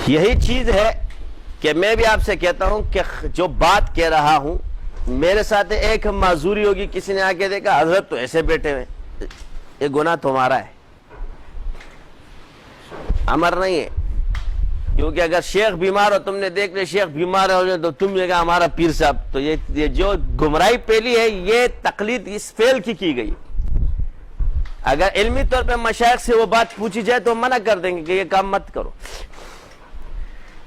یہی چیز ہے کہ میں بھی آپ سے کہتا ہوں کہ جو بات کہہ رہا ہوں میرے ساتھ ایک معذوری ہوگی، کسی نے آ کے دیکھا حضرت تو ایسے بیٹھے ہوئے، یہ گناہ تمہارا ہے، امر نہیں ہے. کیونکہ اگر شیخ بیمار ہو، تم نے دیکھ لیا شیخ بیمار ہے تو تم نے کہا ہمارا پیر صاحب، تو یہ جو گمراہی پھیلی ہے یہ تقلید اس فعل کی گئی. اگر علمی طور پہ مشائخ سے وہ بات پوچھی جائے تو منع کر دیں گے کہ یہ کام مت کرو.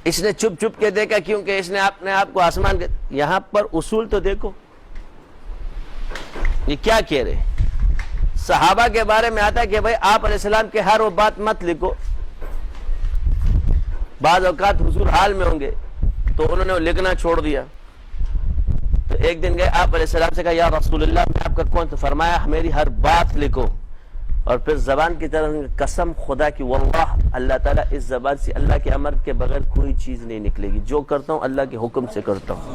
اس نے چھپ چھپ کے دیکھا کیونکہ اس نے اپنے آپ کو آسمان کے، یہاں پر اصول تو دیکھو یہ کیا کہہ رہے. صحابہ کے بارے میں آتا ہے کہ بھائی آپ علیہ السلام کے ہر وہ بات مت لکھو، بعض اوقات حضور حال میں ہوں گے تو انہوں نے لکھنا چھوڑ دیا. تو ایک دن گئے آپ علیہ السلام سے کہا یا رسول اللہ میں آپ کا کون؟ تو فرمایا میری ہر بات لکھو. اور پھر زبان کی طرف قسم خدا کی واللہ اللہ تعالیٰ اس زبان سے اللہ کے امر کے بغیر کوئی چیز نہیں نکلے گی، جو کرتا ہوں اللہ کے حکم سے کرتا ہوں.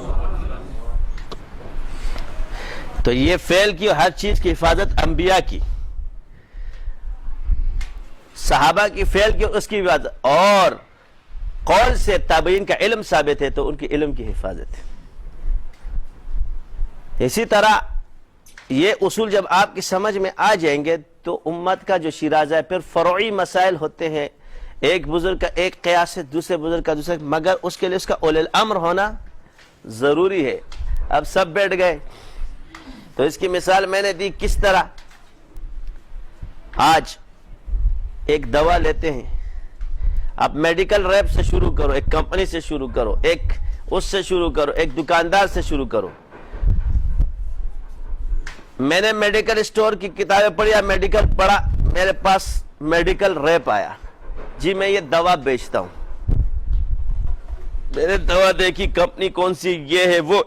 تو یہ فعل کی ہر چیز کی حفاظت انبیاء کی، صحابہ کی فعل کی اس کی حفاظت، اور قول سے تابعین کا علم ثابت ہے تو ان کی علم کی حفاظت ہے. اسی طرح یہ اصول جب آپ کی سمجھ میں آ جائیں گے تو امت کا جو شیرازہ ہے، پھر فروعی مسائل ہوتے ہیں، ایک بزرگ کا ایک قیاس ہے، دوسرے بزرگ کا دوسرے، مگر اس کے لیے اس کا اولی الامر ہونا ضروری ہے. اب سب بیٹھ گئے تو اس کی مثال میں نے دی کس طرح. آج ایک دوا لیتے ہیں، آپ میڈیکل ریپ سے شروع کرو، ایک کمپنی سے شروع کرو، ایک اس سے شروع کرو، ایک دکاندار سے شروع کرو. میں نے میڈیکل اسٹور کی کتابیں پڑھی، میڈیکل پڑھا، میرے پاس میڈیکل ریپ آیا، جی میں یہ دوا بیچتا ہوں. میں نے دوا دیکھی کمپنی کون سی، یہ ہے وہ،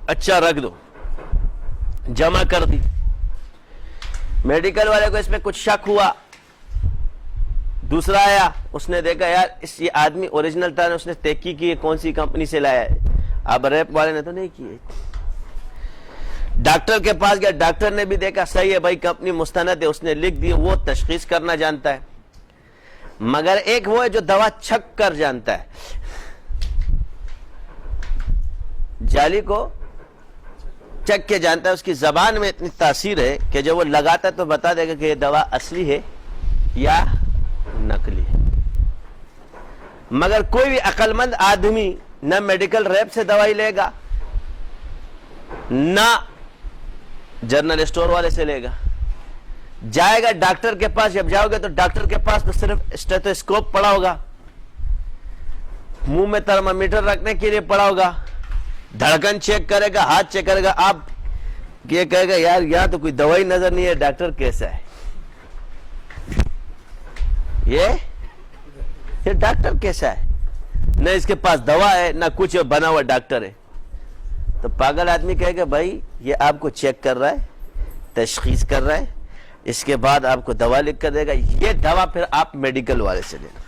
اچھا رکھ دو، جمع کر دی. میڈیکل والے کو اس میں کچھ شک ہوا، دوسرا آیا، اس نے دیکھا یار یہ آدمی اوریجنل تھا، اس نے تحقیق کی کون سی کمپنی سے لایا ہے. اب ریپ والے نے تو نہیں کی. ڈاکٹر کے پاس گیا، ڈاکٹر نے بھی دیکھا صحیح ہے بھائی کمپنی مستند ہے، اس نے لکھ دی. وہ تشخیص کرنا جانتا ہے، مگر ایک وہ ہے جو دوا چھک کر جانتا ہے. جعلی کو چک کے جانتا ہے، اس کی زبان میں اتنی تاثیر ہے کہ جب وہ لگاتا ہے تو بتا دے گا کہ یہ دوا اصلی ہے یا نقلی ہے. مگر کوئی بھی عقل مند آدمی نہ میڈیکل ریپ سے دوائی لے گا، نہ جنرل اسٹور والے سے لے گا. جائے گا ڈاکٹر کے پاس، جب جاؤ گے تو ڈاکٹر کے پاس تو صرف اسٹیتھوسکوپ پڑا ہوگا، منہ میں تھرمامیٹر رکھنے کے لیے پڑا ہوگا، دھڑکن چیک کرے گا، ہاتھ چیک کرے گا. آپ یہ کہے گا یار یہاں تو کوئی دوائی نظر نہیں ہے، ڈاکٹر کیسا ہے؟ یہ ڈاکٹر کیسا ہے؟ نہ اس کے پاس دوا ہے نہ کچھ بنا ہوا ڈاکٹر ہے. تو پاگل آدمی کہے گا بھائی یہ آپ کو چیک کر رہا ہے، تشخیص کر رہا ہے، اس کے بعد آپ کو دوا لکھ کر دے گا، یہ دوا پھر آپ میڈیکل والے سے لینا.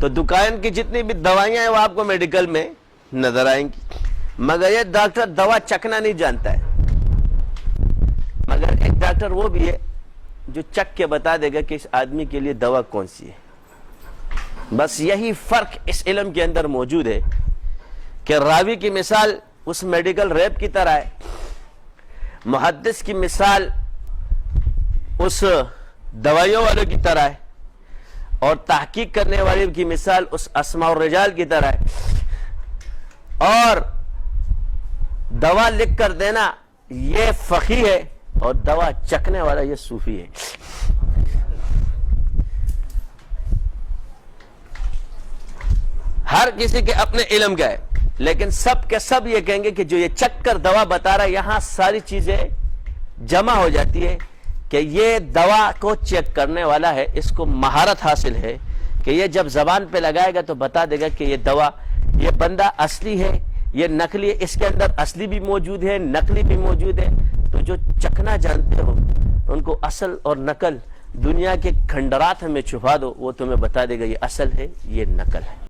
تو دکان کی جتنی بھی دوائیاں ہیں وہ آپ کو میڈیکل میں نظر آئیں گی، مگر یہ ڈاکٹر دوا چکنا نہیں جانتا ہے. مگر ایک ڈاکٹر وہ بھی ہے جو چک کے بتا دے گا کہ اس آدمی کے لیے دوا کون سی ہے. بس یہی فرق اس علم کے اندر موجود ہے کہ راوی کی مثال اس میڈیکل ریپ کی طرح ہے، محدث کی مثال اس دوائیوں والوں کی طرح ہے، اور تحقیق کرنے والے کی مثال اس اسماء الرجال کی طرح ہے. اور دوا لکھ کر دینا یہ فقیہ ہے، اور دوا چکنے والا یہ صوفی ہے. ہر کسی کے اپنے علم کا ہے، لیکن سب کے سب یہ کہیں گے کہ جو یہ چک کر دوا بتا رہا ہے، یہاں ساری چیزیں جمع ہو جاتی ہے کہ یہ دوا کو چیک کرنے والا ہے، اس کو مہارت حاصل ہے کہ یہ جب زبان پہ لگائے گا تو بتا دے گا کہ یہ دوا، یہ بندہ اصلی ہے، یہ نقلی ہے، اس کے اندر اصلی بھی موجود ہے، نقلی بھی موجود ہے. تو جو چکنا جانتے ہو ان کو اصل اور نقل دنیا کے کھنڈرات میں چھپا دو، وہ تمہیں بتا دے گا یہ اصل ہے یہ نقل ہے.